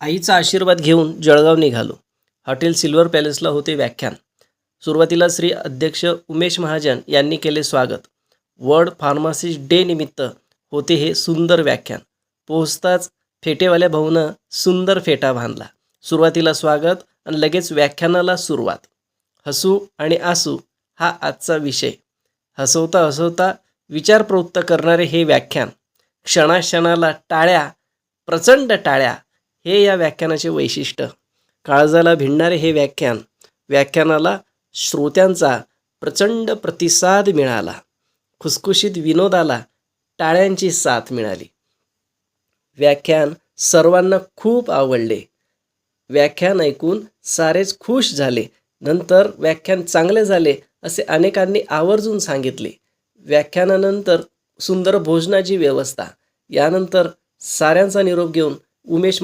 आईचा आशीर्वाद घेऊन जळगाव निघालो. हॉटेल सिल्वर पॅलेसला होते व्याख्यान. सुरुवातीला श्री अध्यक्ष उमेश महाजन यांनी केले स्वागत. वर्ल्ड फार्मासिस्ट डे निमित्त होते हे सुंदर व्याख्यान. पोहोचताच फेटेवाल्या भाऊनं सुंदर फेटा बांधला. सुरुवातीला स्वागत आणि लगेच व्याख्यानाला सुरुवात. हसू आणि आसू हा आजचा विषय. हसवता हसवता विचार प्रवृत्त करणारे हे व्याख्यान. क्षणाक्षणाला टाळ्या, प्रचंड टाळ्या, हे या व्याख्यानाचे वैशिष्ट्य. काळजाला भिडणारे हे व्याख्यान. व्याख्यानाला श्रोत्यांचा प्रचंड प्रतिसाद मिळाला. खुसखुशीत विनोदाला टाळ्यांची साथ मिळाली. व्याख्यान सर्वांना खूप आवडले. व्याख्यान ऐकून सारेच खुश झाले. नंतर व्याख्यान चांगले झाले असे अनेकांनी आवर्जून सांगितले. व्याख्यानानंतर सुंदर भोजनाची व्यवस्था. यानंतर साऱ्यांचा निरोप घेऊन उमेश